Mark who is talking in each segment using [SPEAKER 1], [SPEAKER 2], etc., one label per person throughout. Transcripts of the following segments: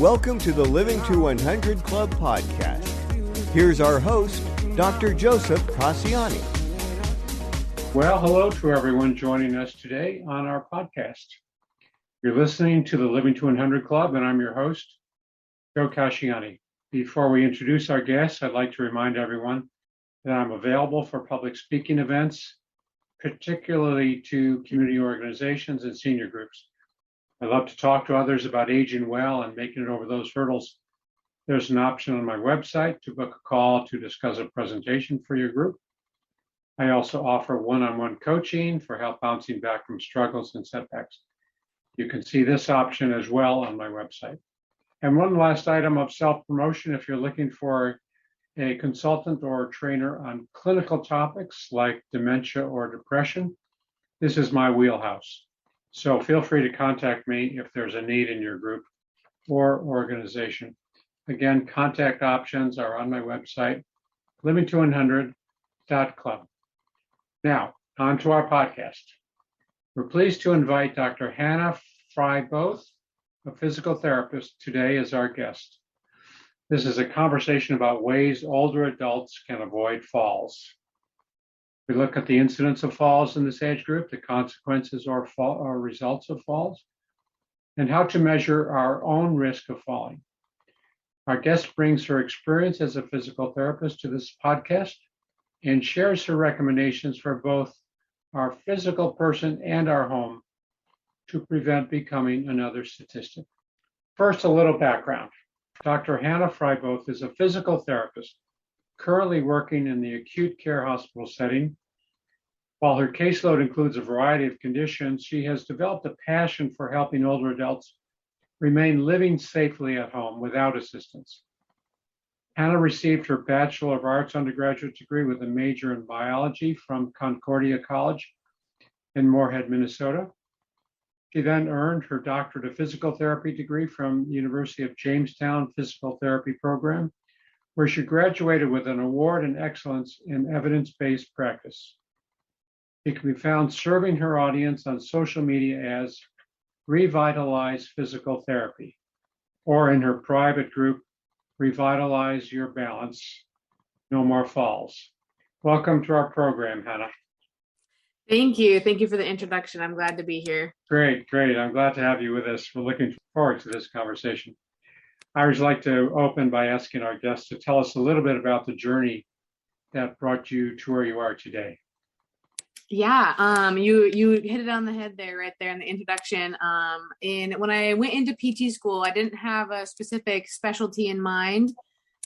[SPEAKER 1] Welcome to the Living to 100 Club podcast. Here's our host, Dr. Joseph Cassiani.
[SPEAKER 2] Well, hello to everyone joining us today on our podcast. You're listening to the Living to 100 Club, and I'm your host, Joe Cassiani. Before we introduce our guests, I'd like to remind everyone that I'm available for public speaking events, particularly to community organizations and senior groups. I love to talk to others about aging well and making it over those hurdles. There's an option on my website to book a call to discuss a presentation for your group. I also offer one-on-one coaching for help bouncing back from struggles and setbacks. You can see this option as well on my website. And one last item of self-promotion, if you're looking for a consultant or trainer on clinical topics like dementia or depression, this is my wheelhouse. So feel free to contact me if there's a need in your group or organization. Again, contact options are on my website, livingto100.club. Now, on to our podcast. We're pleased to invite Dr. Hannah Freiboth, a physical therapist, today as our guest. This is a conversation about ways older adults can avoid falls. We look at the incidence of falls in this age group, the consequences or results of falls, and how to measure our own risk of falling. Our guest brings her experience as a physical therapist to this podcast and shares her recommendations for both our physical person and our home to prevent becoming another statistic. First, a little background. Dr. Hannah Freiboth is a physical therapist currently working in the acute care hospital setting. While her caseload includes a variety of conditions, she has developed a passion for helping older adults remain living safely at home without assistance. Hannah received her Bachelor of Arts undergraduate degree with a major in biology from Concordia College in Moorhead, Minnesota. She then earned her doctorate of physical therapy degree from the University of Jamestown Physical Therapy Program, where she graduated with an award in excellence in evidence-based practice. She can be found serving her audience on social media as Revitalize Physical Therapy, or in her private group, Revitalize Your Balance, No More Falls. Welcome to our program, Hannah.
[SPEAKER 3] Thank you. Thank you for the introduction. I'm glad to be here.
[SPEAKER 2] Great. I'm glad to have you with us. We're looking forward to this conversation. I always like to open by asking our guests to tell us a little bit about the journey that brought you to where you are today.
[SPEAKER 3] Yeah, you hit it on the head there, right there in the introduction. And when I went into PT school, I didn't have a specific specialty in mind.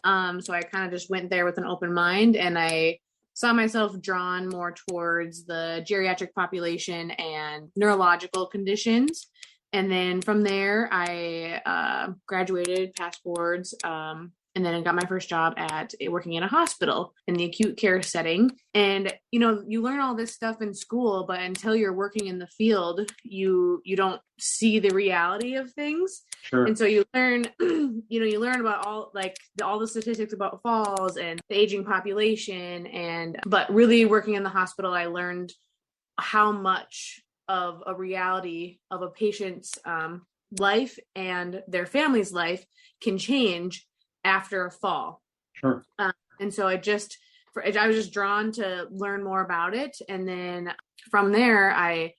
[SPEAKER 3] So I kind of just went there with an open mind, and I saw myself drawn more towards the geriatric population and neurological conditions. And then from there, I graduated, passed boards, and then I got my first job at working in a hospital in the acute care setting. And, you learn all this stuff in school, but until you're working in the field, you don't see the reality of things.
[SPEAKER 2] Sure.
[SPEAKER 3] And so you learn, you learn about all the statistics about falls and the aging population. But really working in the hospital, I learned how much of a reality of a patient's life and their family's life can change after a fall.
[SPEAKER 2] Sure.
[SPEAKER 3] And so I was just drawn to learn more about it. And then from there, I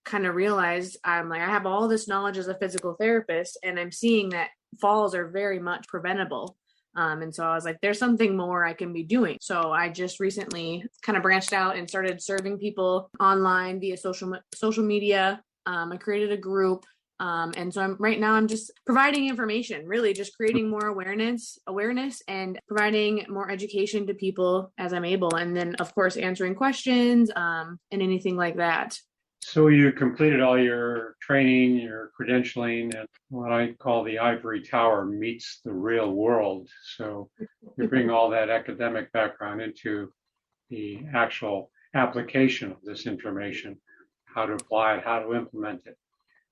[SPEAKER 3] kind of realized I have all this knowledge as a physical therapist, and I'm seeing that falls are very much preventable. And so I was like, there's something more I can be doing. So I just recently kind of branched out and started serving people online via social media. I created a group. And so I'm just providing information, really just creating more awareness and providing more education to people as I'm able. And then of course, answering questions, and anything like that.
[SPEAKER 2] So you completed all your training, your credentialing, and what I call the ivory tower meets the real world. So you bring all that academic background into the actual application of this information, how to apply it, how to implement it.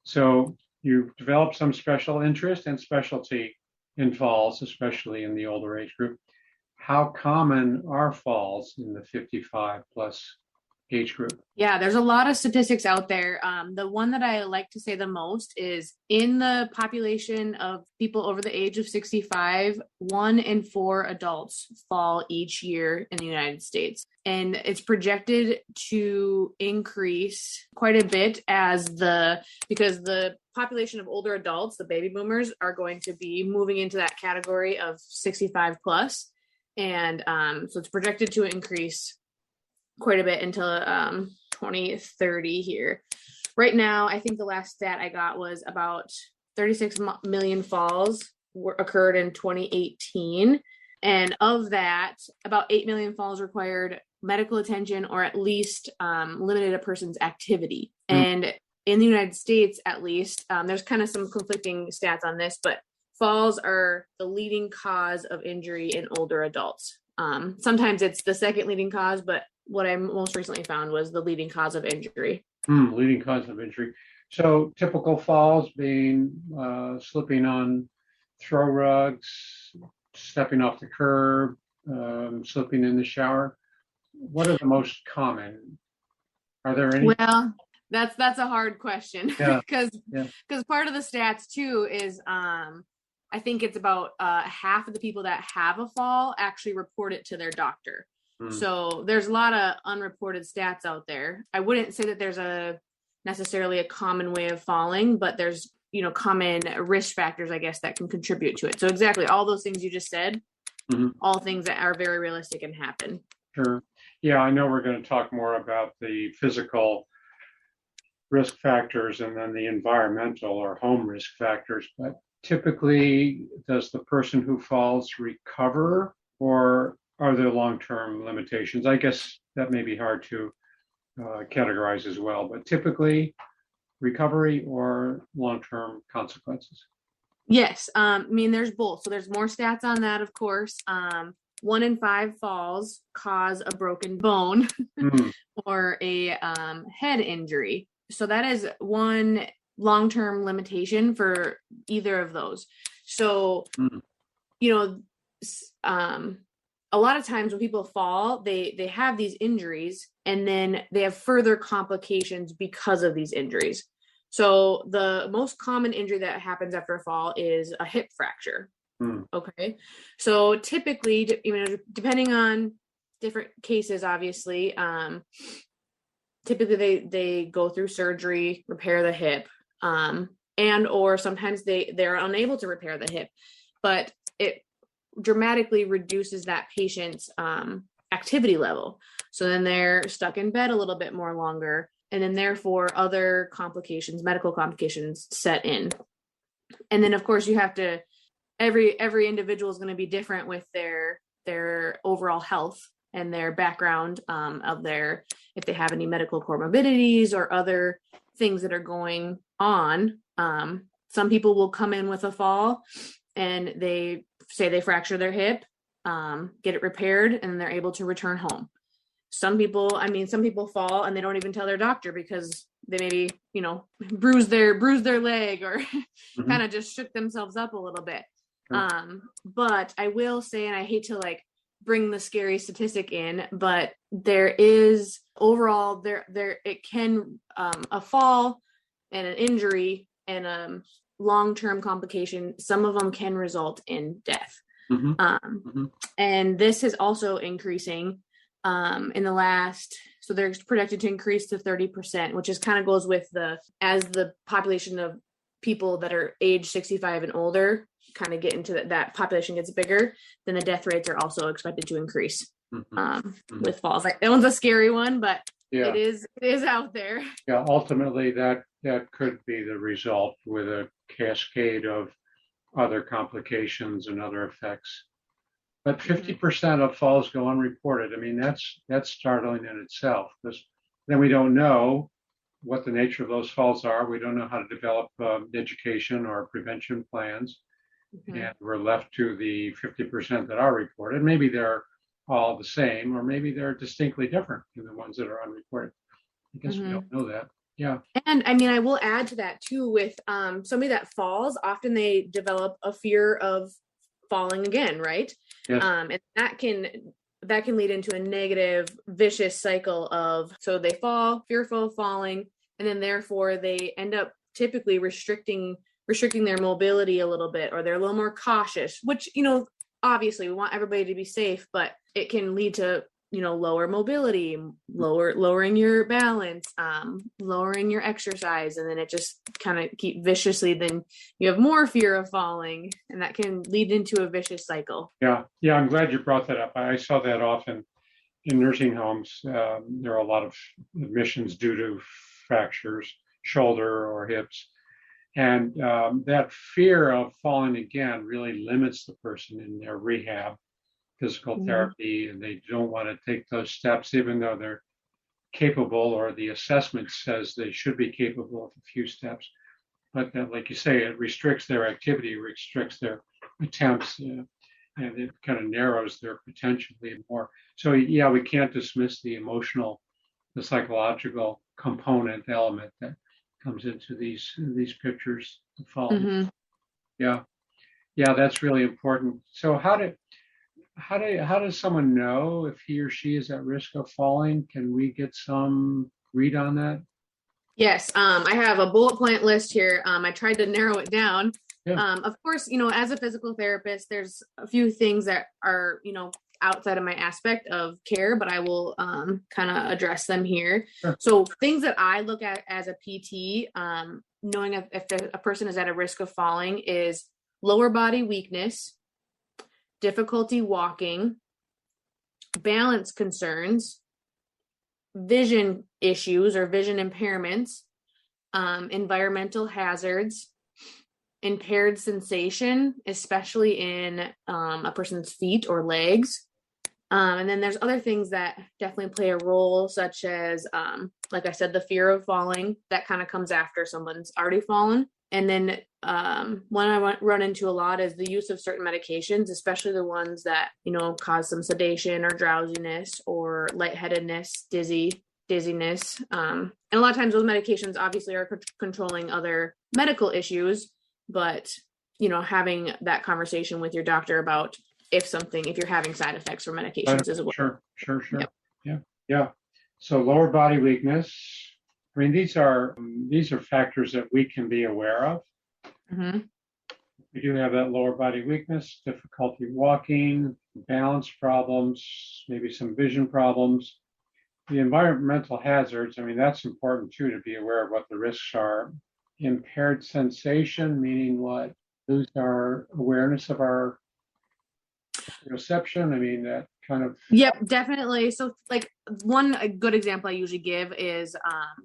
[SPEAKER 2] So you've developed some special interest and specialty in falls, especially in the older age group. How common are falls in the 55 plus age group?
[SPEAKER 3] Yeah, there's a lot of statistics out there. The one that I like to say the most is in the population of people over the age of 65, 1 in 4 adults fall each year in the United States. And it's projected to increase quite a bit because the population of older adults, the baby boomers, are going to be moving into that category of 65 plus. And so it's projected to increase quite a bit until 2030 here. Right now, I think the last stat I got was about 36 million falls occurred in 2018. And of that, about 8 million falls required medical attention or at least limited a person's activity. And in the United States, at least, there's kind of some conflicting stats on this, but falls are the leading cause of injury in older adults. Sometimes it's the second leading cause, but what I most recently found was the leading cause of injury.
[SPEAKER 2] Leading cause of injury. So typical falls being slipping on throw rugs, stepping off the curb, slipping in the shower. What are the most common? Are there any?
[SPEAKER 3] Well, that's a hard question because part of the stats too is I think it's about half of the people that have a fall actually report it to their doctor. So there's a lot of unreported stats out there. I wouldn't say that there's necessarily a common way of falling, but there's, common risk factors, I guess, that can contribute to it. So exactly all those things you just said, all things that are very realistic and happen.
[SPEAKER 2] Sure. Yeah, I know we're going to talk more about the physical risk factors and then the environmental or home risk factors, but typically, does the person who falls recover, or are there long-term limitations? I guess that may be hard to categorize as well, but typically recovery or long-term consequences?
[SPEAKER 3] Yes. There's both. So there's more stats on that, of course. 1 in 5 falls cause a broken bone or a head injury. So that is one long-term limitation for either of those. So, a lot of times when people fall, they have these injuries and then they have further complications because of these injuries. So the most common injury that happens after a fall is a hip fracture. Okay. So typically, depending on different cases, obviously, typically they go through surgery, repair the hip, and or sometimes they're unable to repair the hip, but it dramatically reduces that patient's activity level. So then they're stuck in bed a little bit more longer, and then therefore other complications, medical complications set in. And then of course you have to, every individual is going to be different with their overall health and their background if they have any medical comorbidities or other things that are going on. Some people will come in with a fall and they say they fracture their hip, get it repaired, and they're able to return home. Some people fall and they don't even tell their doctor because they maybe, bruise their leg or kind of just shook themselves up a little bit. But I will say, and I hate to bring the scary statistic in, but there is overall it can a fall and an injury and a long-term complication, some of them can result in death. And this is also increasing in the last, so they're projected to increase to 30%, which is kind of goes with as the population of people that are age 65 and older kind of get into that population gets bigger, then the death rates are also expected to increase with falls. That one's a scary one, but it is out there.
[SPEAKER 2] Yeah, ultimately that could be the result with a cascade of other complications and other effects. But 50% of falls go unreported. I mean, that's startling in itself, because then we don't know what the nature of those falls are. We don't know how to develop education or prevention plans. And we're left to the 50% that are reported. Maybe they're all the same, or maybe they're distinctly different than the ones that are unreported. I guess we don't know that. Yeah.
[SPEAKER 3] And I will add to that too, with somebody that falls, often they develop a fear of falling again, right?
[SPEAKER 2] Yes.
[SPEAKER 3] And that can that can lead into a negative, vicious cycle of, so they fall, fearful of falling, and then therefore they end up typically restricting their mobility a little bit, or they're a little more cautious, which, obviously we want everybody to be safe, but it can lead to, lower mobility, lowering your balance, lowering your exercise. And then it just kind of keep viciously, then you have more fear of falling, and that can lead into a vicious cycle.
[SPEAKER 2] Yeah. I'm glad you brought that up. I saw that often in nursing homes. There are a lot of admissions due to fractures, shoulder or hips. And that fear of falling again really limits the person in their rehab, physical therapy, and they don't want to take those steps, even though they're capable, or the assessment says they should be capable of a few steps. But like you say, it restricts their activity, restricts their attempts, and it kind of narrows their potential even more. So yeah, we can't dismiss the emotional, the psychological component element that comes into these pictures of falling. Yeah, that's really important. So how does someone know if he or she is at risk of falling? Can we get some read on that?
[SPEAKER 3] Yes, I have a bullet point list here. I tried to narrow it down. Yeah. Of course, as a physical therapist, there's a few things that are, outside of my aspect of care, but I will kind of address them here. Sure. So things that I look at as a PT, knowing if a person is at a risk of falling, is lower body weakness, difficulty walking, balance concerns, vision issues or vision impairments, environmental hazards, impaired sensation, especially in a person's feet or legs. And then there's other things that definitely play a role, such as, like I said, the fear of falling that kind of comes after someone's already fallen. And then one I run into a lot is the use of certain medications, especially the ones that, cause some sedation or drowsiness or lightheadedness, dizziness. And a lot of times those medications obviously are controlling other medical issues, but, having that conversation with your doctor about if you're having side effects from medications as well.
[SPEAKER 2] Sure. Yep. Yeah. So lower body weakness. I mean, these are factors that we can be aware of. Mm-hmm. We do have that lower body weakness, difficulty walking, balance problems, maybe some vision problems. The environmental hazards, I mean, that's important too, to be aware of what the risks are. Impaired sensation, meaning what? Lose our awareness of our reception. I mean, that kind of. Yep,
[SPEAKER 3] definitely. So like a good example I usually give is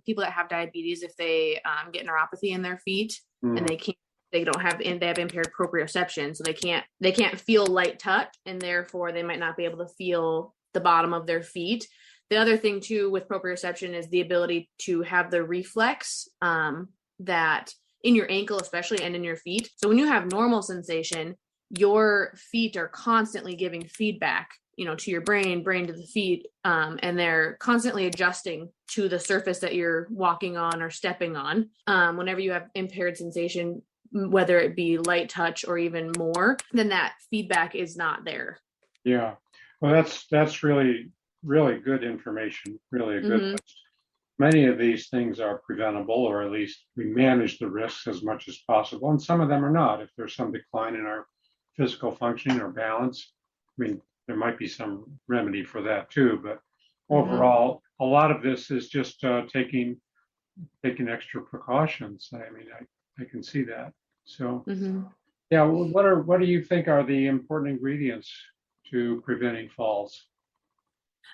[SPEAKER 3] people that have diabetes, if they get neuropathy in their feet and they have impaired proprioception. So they can't feel light touch, and therefore they might not be able to feel the bottom of their feet. The other thing too with proprioception is the ability to have the reflex that in your ankle, especially, and in your feet. So when you have normal sensation, your feet are constantly giving feedback, to your brain to the feet. And they're constantly adjusting to the surface that you're walking on or stepping on. Whenever you have impaired sensation, whether it be light touch or even more, then that feedback is not there.
[SPEAKER 2] Yeah. Well, that's really, really good information. Really a good list. Many of these things are preventable, or at least we manage the risks as much as possible. And some of them are not. If there's some decline in our physical functioning or balance, I mean, there might be some remedy for that too. But overall, a lot of this is just taking extra precautions. I mean, I can see that. So, yeah. What do you think are the important ingredients to preventing falls?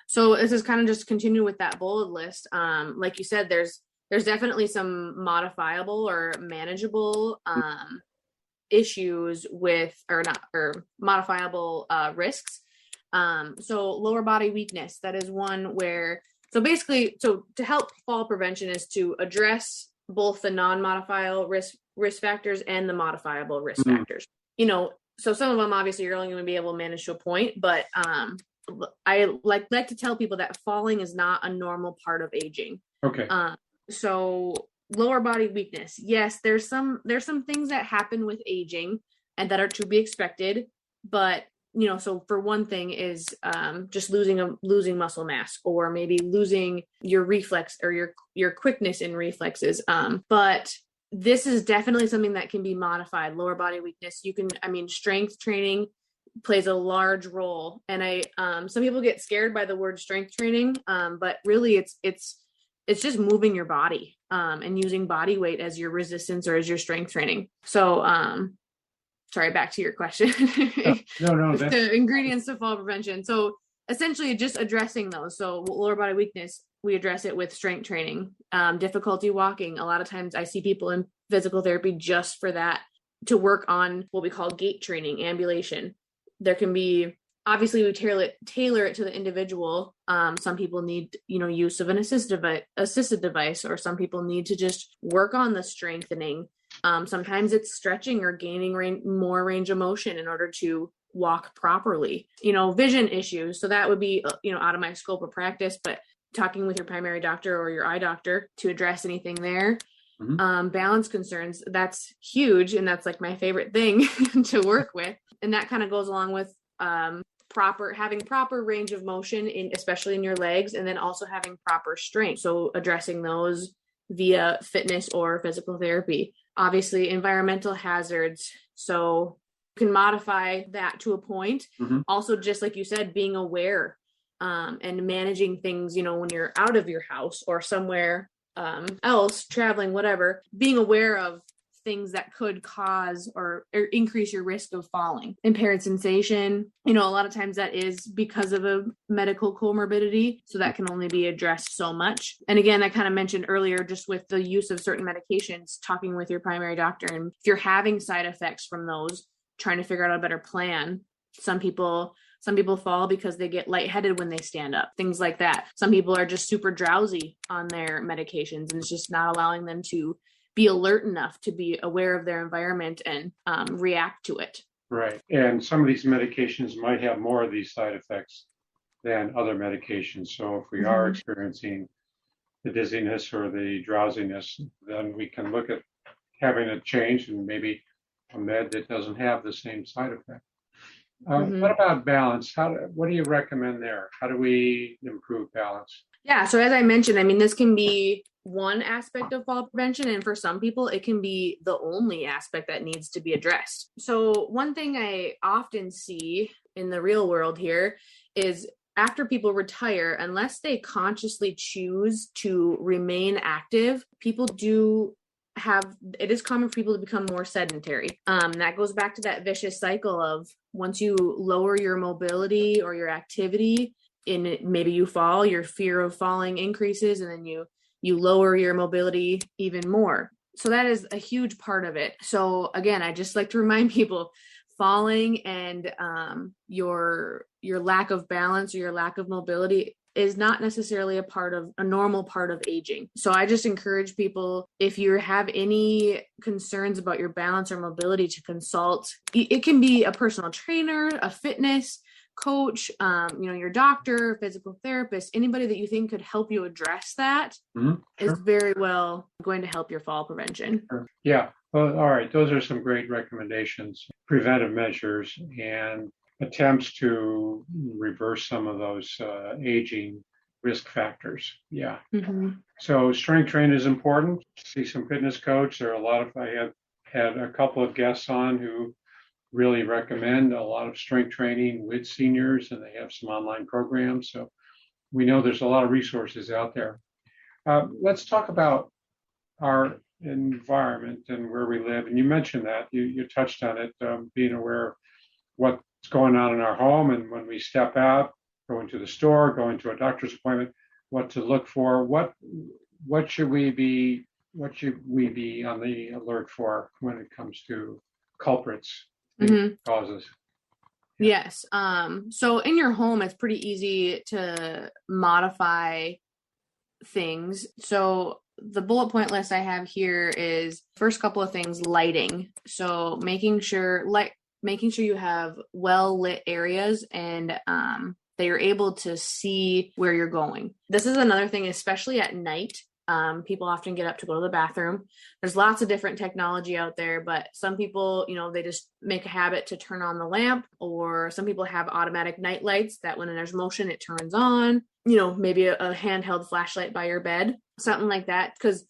[SPEAKER 3] So this is kind of just continue with that bullet list. Like you said, there's definitely some modifiable or manageable issues with, or modifiable risks. So lower body weakness, that is one where, so to help fall prevention is to address both the non-modifiable risk factors and the modifiable risk factors. So some of them obviously you're only going to be able to manage to a point, but I like to tell people that falling is not a normal part of aging.
[SPEAKER 2] Okay.
[SPEAKER 3] So lower body weakness. Yes, there's some things that happen with aging and that are to be expected, but so for one thing is just losing muscle mass, or maybe losing your reflex or your quickness in reflexes. But this is definitely something that can be modified. Lower body weakness, strength training plays a large role. And some people get scared by the word strength training, but really it's just moving your body and using body weight as your resistance or as your strength training. So sorry, back to your question.
[SPEAKER 2] No.
[SPEAKER 3] The ingredients to fall prevention. So essentially just addressing those. So lower body weakness, we address it with strength training. Difficulty walking. A lot of times I see people in physical therapy just for that, to work on what we call gait training, ambulation. There can be, obviously we tailor it to the individual. Some people need, use of an assisted device, or some people need to just work on the strengthening. Sometimes it's stretching or gaining more range of motion in order to walk properly. Vision issues. So that would be, out of my scope of practice, but talking with your primary doctor or your eye doctor to address anything there. Mm-hmm. Balance concerns, that's huge. And that's like my favorite thing to work with. And that kind of goes along with having proper range of motion, especially in your legs, and then also having proper strength. So addressing those via fitness or physical therapy. Obviously, environmental hazards. So you can modify that to a point. Mm-hmm. Also, just like you said, being aware and managing things, when you're out of your house or somewhere else, traveling, whatever, being aware of things that could cause or increase your risk of falling. Impaired sensation, a lot of times that is because of a medical comorbidity. So that can only be addressed so much. And again, I kind of mentioned earlier, just with the use of certain medications, talking with your primary doctor. And if you're having side effects from those, trying to figure out a better plan. Some people fall because they get lightheaded when they stand up, things like that. Some people are just super drowsy on their medications, and it's just not allowing them to be alert enough to be aware of their environment and react to it.
[SPEAKER 2] Right. And some of these medications might have more of these side effects than other medications. So if we mm-hmm. are experiencing the dizziness or the drowsiness, then we can look at having a change and maybe a med that doesn't have the same side effect. Mm-hmm. What about balance? What do you recommend there? How do we improve balance?
[SPEAKER 3] Yeah. So as I mentioned, this can be one aspect of fall prevention. And for some people, it can be the only aspect that needs to be addressed. So one thing I often see in the real world here is after people retire, unless they consciously choose to remain active, it is common for people to become more sedentary. That goes back to that vicious cycle of once you lower your mobility or your activity, maybe you fall, your fear of falling increases, and then you lower your mobility even more. So that is a huge part of it. So again, I just like to remind people, falling and your lack of balance or your lack of mobility is not necessarily a normal part of aging. So I just encourage people, if you have any concerns about your balance or mobility, to consult. It can be a personal trainer, a fitness coach, your doctor, physical therapist, anybody that you think could help you address that mm-hmm. Sure. is very well going to help your fall prevention.
[SPEAKER 2] Sure. Yeah. Well, all right. Those are some great recommendations, preventive measures, and attempts to reverse some of those aging risk factors. Yeah. Mm-hmm. So strength training is important. See some fitness coach. I have had a couple of guests on who really recommend a lot of strength training with seniors, and they have some online programs. So we know there's a lot of resources out there. Let's talk about our environment and where we live. And you mentioned that, you touched on it, being aware of what's going on in our home, and when we step out, going to the store, going to a doctor's appointment, what to look for, what should we be on the alert for when it comes to culprits, mm-hmm. causes?
[SPEAKER 3] Yeah. Yes. So in your home, it's pretty easy to modify things. So the bullet point list I have here is first couple of things: lighting. So making sure you have well lit areas and that you're able to see where you're going. This is another thing, especially at night. People often get up to go to the bathroom. There's lots of different technology out there, but some people, they just make a habit to turn on the lamp, or some people have automatic night lights that when there's motion, it turns on, maybe a handheld flashlight by your bed, something like that. Because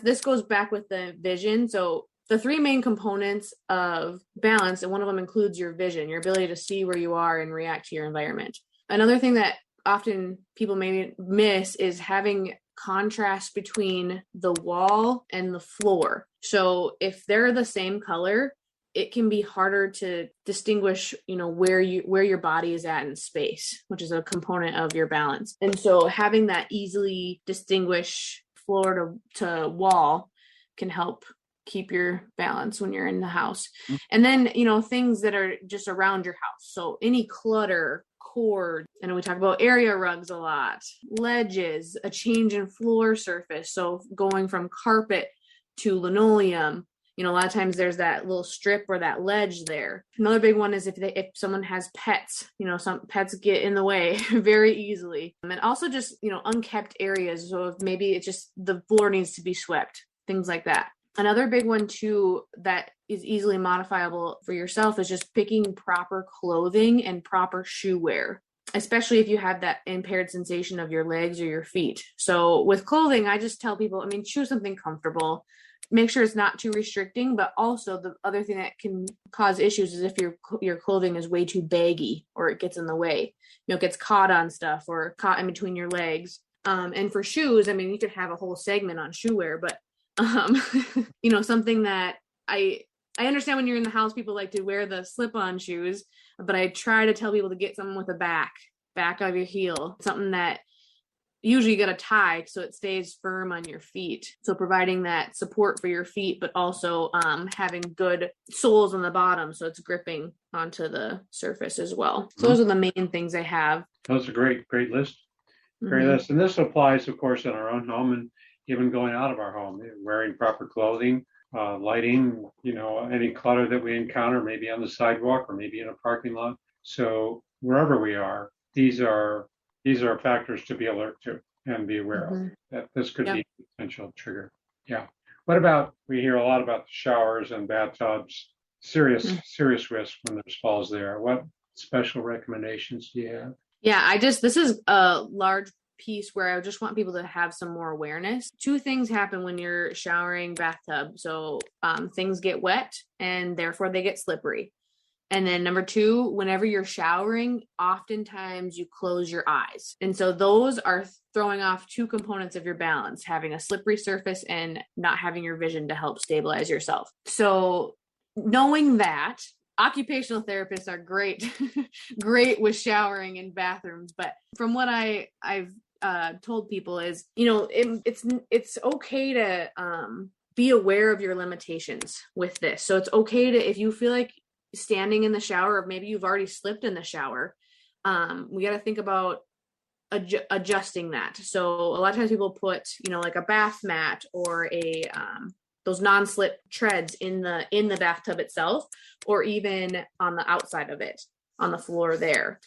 [SPEAKER 3] this goes back with the vision. So the three main components of balance, and one of them includes your vision, your ability to see where you are and react to your environment. Another thing that often people maybe miss is having contrast between the wall and the floor. So if they're the same color, it can be harder to distinguish, where your body is at in space, which is a component of your balance. And so having that easily distinguish floor to wall can help keep your balance when you're in the house. Mm-hmm. And then, things that are just around your house. So any clutter, cord, and we talk about area rugs a lot, ledges, a change in floor surface. So going from carpet to linoleum, a lot of times there's that little strip or that ledge there. Another big one is if someone has pets, some pets get in the way very easily. And also just, unkept areas. So if maybe it's just the floor needs to be swept, things like that. Another big one too that is easily modifiable for yourself is just picking proper clothing and proper shoe wear, especially if you have that impaired sensation of your legs or your feet. So with clothing, I just tell people, choose something comfortable. Make sure it's not too restricting, but also the other thing that can cause issues is if your clothing is way too baggy or it gets in the way, it gets caught on stuff or caught in between your legs. And for shoes, you could have a whole segment on shoe wear, but something that I understand when you're in the house, people like to wear the slip-on shoes, but I try to tell people to get something with a back of your heel, something that usually you got to tie so it stays firm on your feet. So providing that support for your feet, but also having good soles on the bottom so it's gripping onto the surface as well. So those are the main things I have.
[SPEAKER 2] That's a great list. Great list. And this applies, of course, in our own home and even going out of our home, wearing proper clothing, lighting, any clutter that we encounter, maybe on the sidewalk or maybe in a parking lot. So wherever we are, these are factors to be alert to and be aware of. That this could be a potential trigger. Yeah. What about, we hear a lot about the showers and bathtubs, serious risk when there's falls there. What special recommendations do you have?
[SPEAKER 3] Yeah, this is a large piece where I just want people to have some more awareness. Two things happen when you're showering bathtub. So things get wet and therefore they get slippery. And then number two, whenever you're showering, oftentimes you close your eyes. And so those are throwing off two components of your balance, having a slippery surface and not having your vision to help stabilize yourself. So knowing that, occupational therapists are great with showering in bathrooms. But from what I've told people is, it's okay to be aware of your limitations with this. So it's okay to, if you feel like standing in the shower, or maybe you've already slipped in the shower, we got to think about adjusting that. So a lot of times people put, like a bath mat or those non-slip treads in the bathtub itself, or even on the outside of it, on the floor there.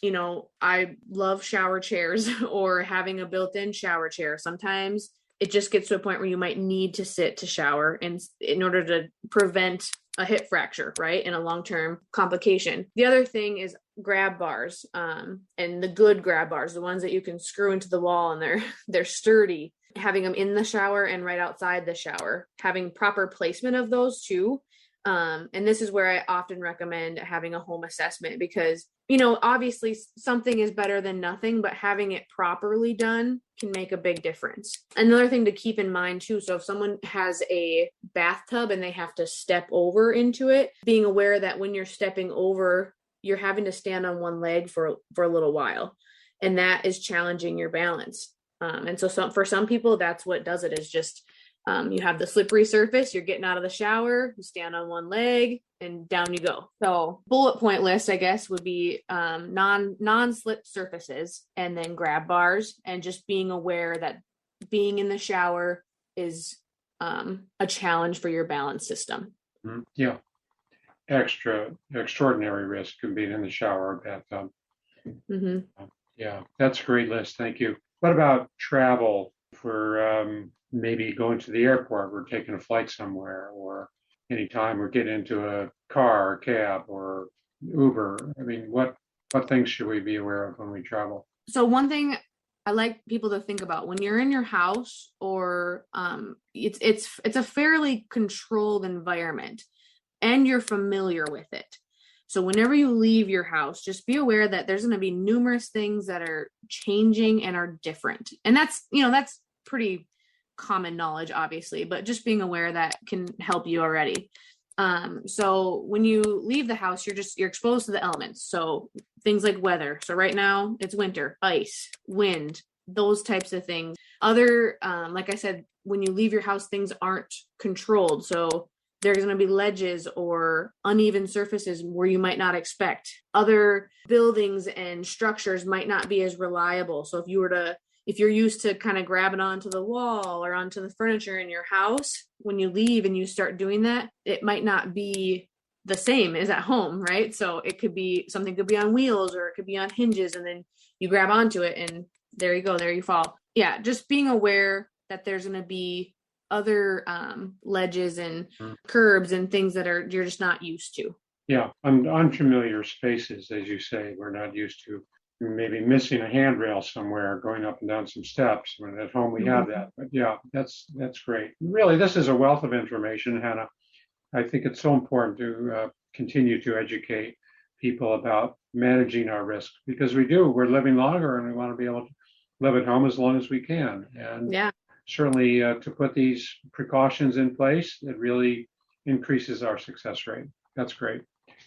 [SPEAKER 3] I love shower chairs or having a built-in shower chair. Sometimes it just gets to a point where you might need to sit to shower in order to prevent a hip fracture, right? And a long-term complication. The other thing is grab bars, and the good grab bars, the ones that you can screw into the wall and they're sturdy. Having them in the shower and right outside the shower, having proper placement of those too. And this is where I often recommend having a home assessment because, obviously something is better than nothing, but having it properly done can make a big difference. Another thing to keep in mind too, so if someone has a bathtub and they have to step over into it, being aware that when you're stepping over, you're having to stand on one leg for a little while, and that is challenging your balance. And so for some people, that's what does it, is just you have the slippery surface, you're getting out of the shower, you stand on one leg and down you go. So bullet point list, I guess, would be non-slip surfaces and then grab bars, and just being aware that being in the shower is a challenge for your balance system.
[SPEAKER 2] Yeah. Extraordinary risk of being in the shower or bathtub. Yeah, that's a great list. Thank you. What about travel? For maybe going to the airport, we're taking a flight somewhere, or anytime we're getting into a car or cab or Uber. I mean, what things should we be aware of when we travel?
[SPEAKER 3] So one thing I like people to think about when you're in your house, or it's a fairly controlled environment and you're familiar with it. So whenever you leave your house, just be aware that there's going to be numerous things that are changing and are different. And that's pretty common knowledge, obviously, but just being aware that can help you already. So when you leave the house, you're exposed to the elements. So things like weather. So right now it's winter, ice, wind, those types of things. Other, like I said, when you leave your house, things aren't controlled. So there's going to be ledges or uneven surfaces where you might not expect. Other buildings and structures might not be as reliable. So if you're used to kind of grabbing onto the wall or onto the furniture in your house, when you leave and you start doing that, it might not be the same as at home, right? So something could be on wheels, or it could be on hinges, and then you grab onto it and there you go, there you fall. Yeah, just being aware that there's going to be other ledges and curbs and things that you're just not used to.
[SPEAKER 2] Yeah, unfamiliar spaces, as you say, we're not used to. Maybe missing a handrail somewhere, going up and down some steps. When at home we have that. But yeah, that's great. Really, this is a wealth of information, Hannah. I think it's so important to continue to educate people about managing our risk, because we're living longer and we want to be able to live at home as long as we can. And certainly to put these precautions in place, it really increases our success rate. That's great.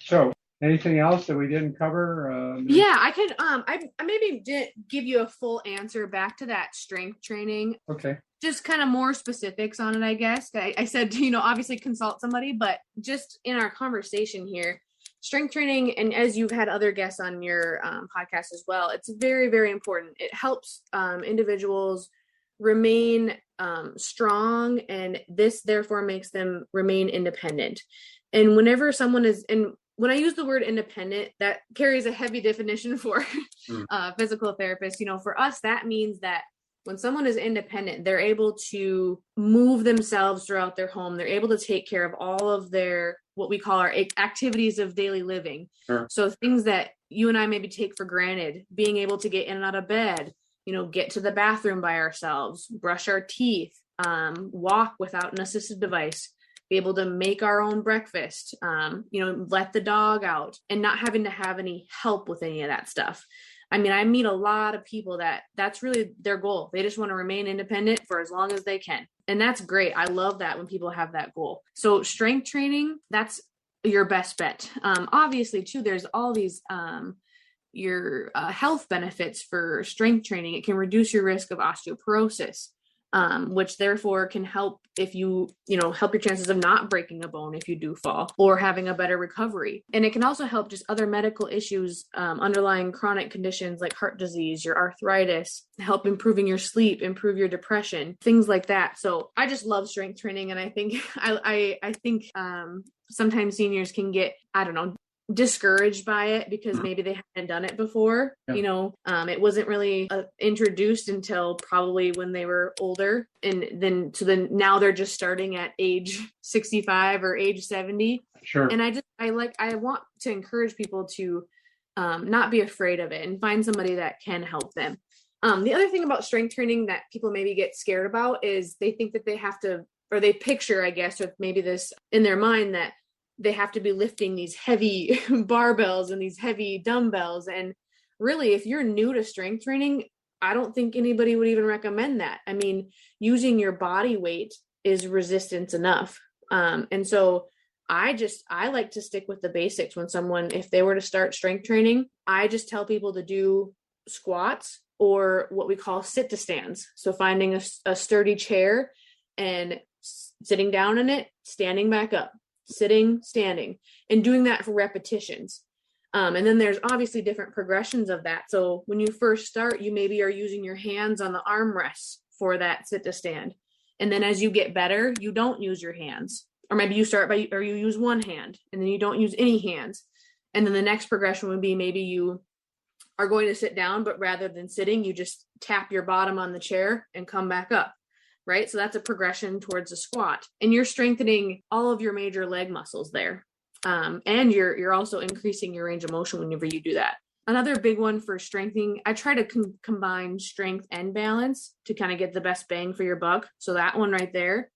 [SPEAKER 2] So anything else that we didn't cover?
[SPEAKER 3] Yeah, I could. I maybe didn't give you a full answer back to that strength training.
[SPEAKER 2] Okay.
[SPEAKER 3] Just kind of more specifics on it, I guess. I said, obviously consult somebody, but just in our conversation here, strength training, and as you've had other guests on your podcast as well, it's very, very important. It helps individuals remain strong, and this therefore makes them remain independent. And whenever someone is in, when I use the word independent, that carries a heavy definition for physical therapists. For us, that means that when someone is independent, they're able to move themselves throughout their home. They're able to take care of all of their, what we call our activities of daily living.
[SPEAKER 2] Sure.
[SPEAKER 3] So things that you and I maybe take for granted, being able to get in and out of bed, get to the bathroom by ourselves, brush our teeth, walk without an assistive device, be able to make our own breakfast, let the dog out, and not having to have any help with any of that stuff. I mean, I meet a lot of people that's really their goal. They just want to remain independent for as long as they can. And that's great. I love that when people have that goal. So strength training, that's your best bet. Obviously too, there's all these, your health benefits for strength training. It can reduce your risk of osteoporosis, which therefore can help if help your chances of not breaking a bone if you do fall, or having a better recovery. And it can also help just other medical issues, underlying chronic conditions like heart disease, your arthritis, help improving your sleep, improve your depression, things like that. So I just love strength training. And I think, I think sometimes seniors can get, discouraged by it because maybe they haven't done it before. It wasn't really introduced until probably when they were older, and then now they're just starting at age 65 or age 70.
[SPEAKER 2] Sure.
[SPEAKER 3] And I want to encourage people to not be afraid of it and find somebody that can help them. The other thing about strength training that people maybe get scared about is they think that they have to, or they picture, I guess, or maybe this in their mind, that they have to be lifting these heavy barbells and these heavy dumbbells. And really, if you're new to strength training, I don't think anybody would even recommend that. I mean, using your body weight is resistance enough. And so I like to stick with the basics when if they were to start strength training, I just tell people to do squats, or what we call sit to stands. So finding a sturdy chair and sitting down in it, standing back up, sitting, standing, and doing that for repetitions. And then there's obviously different progressions of that. So when you first start, you maybe are using your hands on the armrests for that sit to stand. And then as you get better, you don't use your hands, or maybe you you use one hand and then you don't use any hands. And then the next progression would be maybe you are going to sit down, but rather than sitting, you just tap your bottom on the chair and come back up. right? So that's a progression towards a squat, and you're strengthening all of your major leg muscles there. And you're also increasing your range of motion whenever you do that. Another big one for strengthening, I try to combine strength and balance to kind of get the best bang for your buck. So that one right there.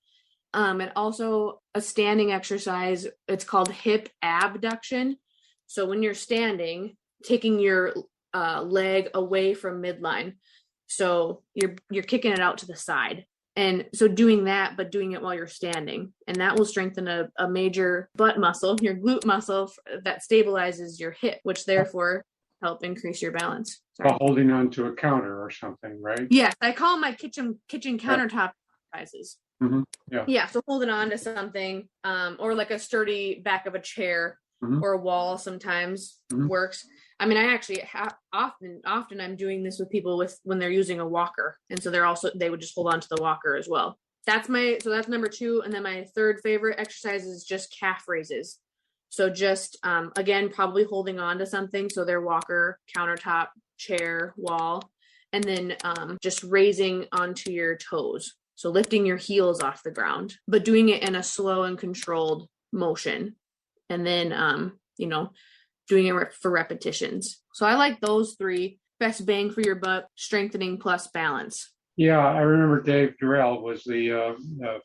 [SPEAKER 3] And also a standing exercise, it's called hip abduction. So when you're standing, taking your leg away from midline. So you're kicking it out to the side. And so doing that, but doing it while you're standing, and that will strengthen a major butt muscle, your glute muscle that stabilizes your hip, which therefore help increase your balance.
[SPEAKER 2] While holding on to a counter or something, right?
[SPEAKER 3] Yes, I call them my kitchen countertop exercises.
[SPEAKER 2] Mm-hmm.
[SPEAKER 3] Yeah. So holding on to something, or like a sturdy back of a chair or a wall sometimes works. I mean, I actually often I'm doing this with people when they're using a walker. And so they would just hold on to the walker as well. That's number 2. And then my third favorite exercise is just calf raises. So just, again, probably holding on to something. So their walker, countertop, chair, wall, and then just raising onto your toes. So lifting your heels off the ground, but doing it in a slow and controlled motion. And then, doing it for repetitions. So I like those 3: best bang for your buck, strengthening plus balance.
[SPEAKER 2] Yeah, I remember Dave Durrell was the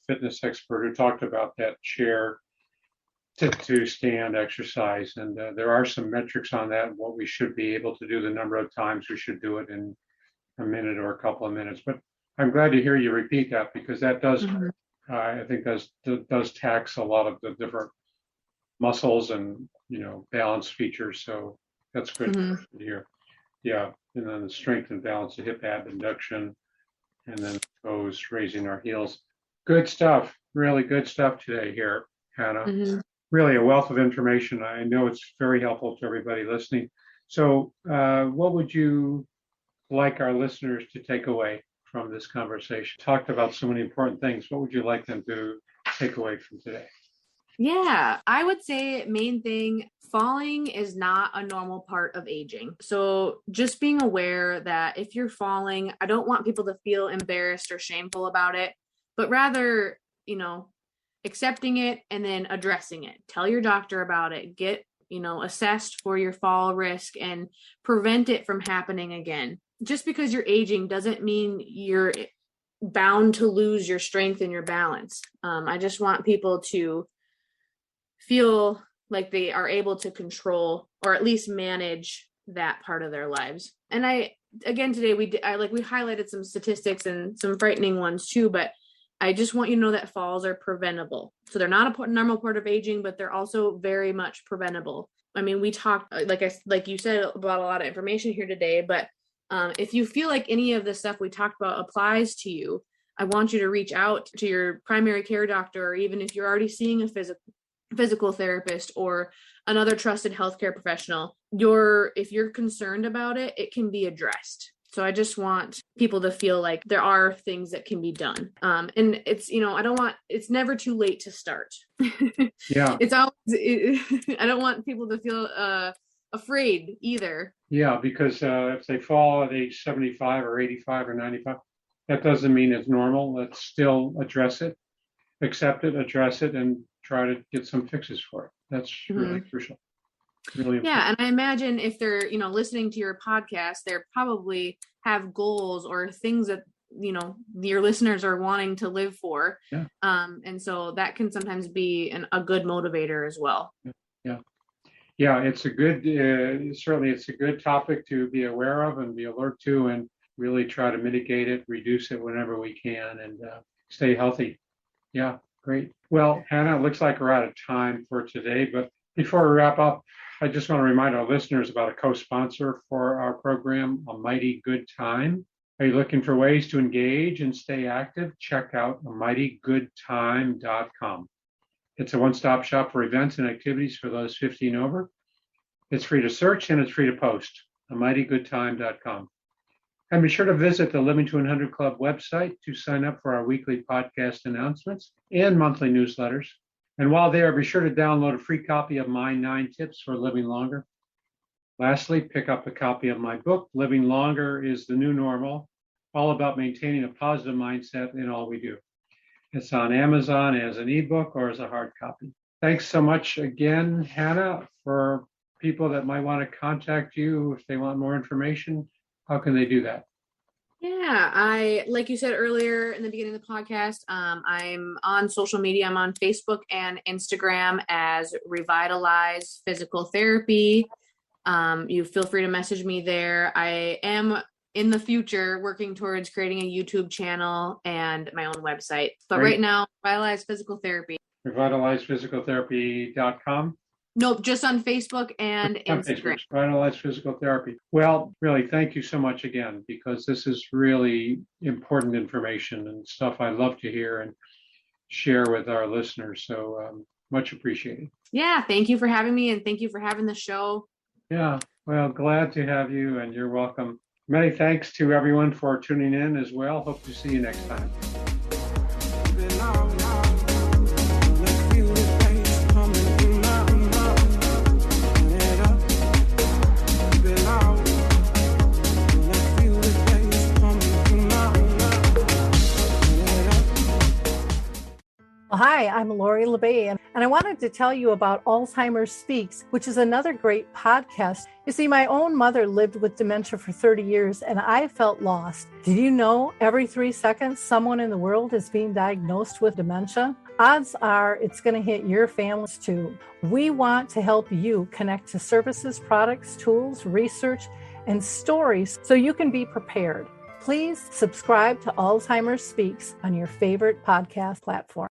[SPEAKER 2] fitness expert who talked about that chair to stand exercise. And there are some metrics on that, what we should be able to do, the number of times we should do it in a minute or a couple of minutes. But I'm glad to hear you repeat that, because that does, I think does tax a lot of the different muscles and balance features. So that's good to hear. Yeah, and then the strength and balance, the hip abduction, and then toes, raising our heels. Good stuff. Really good stuff today here, Hannah. Really a wealth of information. I know it's very helpful to everybody listening. So what would you like our listeners to take away from this conversation? Talked about so many important things. What would you like them to take away from today?
[SPEAKER 3] Yeah, I would say main thing, falling is not a normal part of aging. So just being aware that if you're falling, I don't want people to feel embarrassed or shameful about it, but rather, accepting it and then addressing it. Tell your doctor about it. Get, assessed for your fall risk and prevent it from happening again. Just because you're aging doesn't mean you're bound to lose your strength and your balance. I just want people to feel like they are able to control or at least manage that part of their lives. And today we highlighted some statistics and some frightening ones too, but I just want you to know that falls are preventable. So they're not a normal part of aging, but they're also very much preventable. I mean, we talked, like you said, about a lot of information here today, but if you feel like any of the stuff we talked about applies to you, I want you to reach out to your primary care doctor, or even if you're already seeing a physical therapist or another trusted healthcare professional. If you're concerned about it, it can be addressed. So I just want people to feel like there are things that can be done. And it's, it's never too late to start.
[SPEAKER 2] Yeah.
[SPEAKER 3] I don't want people to feel afraid either.
[SPEAKER 2] Yeah, because if they fall at age 75 or 85 or 95, that doesn't mean it's normal. Let's still address it, accept it, address it, and try to get some fixes for it. That's really crucial. Really important.
[SPEAKER 3] Yeah, and I imagine if they're, listening to your podcast, they probably have goals or things that, your listeners are wanting to live for.
[SPEAKER 2] Yeah.
[SPEAKER 3] And so that can sometimes be a good motivator as well.
[SPEAKER 2] Yeah. Yeah, it's certainly it's a good topic to be aware of and be alert to, and really try to mitigate it, reduce it whenever we can, and stay healthy. Yeah, great. Well, Hannah, it looks like we're out of time for today, but before we wrap up, I just want to remind our listeners about a co-sponsor for our program, A Mighty Good Time. Are you looking for ways to engage and stay active? Check out amightygoodtime.com. It's a one-stop shop for events and activities for those 50 and over. It's free to search and it's free to post, amightygoodtime.com. And be sure to visit the Living to 100 Club website to sign up for our weekly podcast announcements and monthly newsletters. And while there, be sure to download a free copy of my 9 Tips for Living Longer. Lastly, pick up a copy of my book, Living Longer is the New Normal, all about maintaining a positive mindset in all we do. It's on Amazon as an ebook or as a hard copy. Thanks so much again, Hannah. For people that might want to contact you if they want more information, how can they do that?
[SPEAKER 3] Yeah, like you said earlier in the beginning of the podcast, I'm on social media. I'm on Facebook and Instagram as Revitalize Physical Therapy. You feel free to message me there. I am in the future working towards creating a YouTube channel and my own website. But
[SPEAKER 2] Great.
[SPEAKER 3] Right now, Revitalize Physical Therapy.
[SPEAKER 2] RevitalizePhysicalTherapy.com.
[SPEAKER 3] Nope, just on Facebook and Instagram.
[SPEAKER 2] Revitalize Physical Therapy. Well, really, thank you so much again, because this is really important information and stuff I love to hear and share with our listeners. So much appreciated.
[SPEAKER 3] Yeah, thank you for having me, and thank you for having the show.
[SPEAKER 2] Yeah, well, glad to have you, and you're welcome. Many thanks to everyone for tuning in as well. Hope to see you next time.
[SPEAKER 4] Hi, I'm Lori LeBay, and I wanted to tell you about Alzheimer's Speaks, which is another great podcast. You see, my own mother lived with dementia for 30 years, and I felt lost. Did you know every 3 seconds someone in the world is being diagnosed with dementia? Odds are it's going to hit your families too. We want to help you connect to services, products, tools, research, and stories so you can be prepared. Please subscribe to Alzheimer's Speaks on your favorite podcast platform.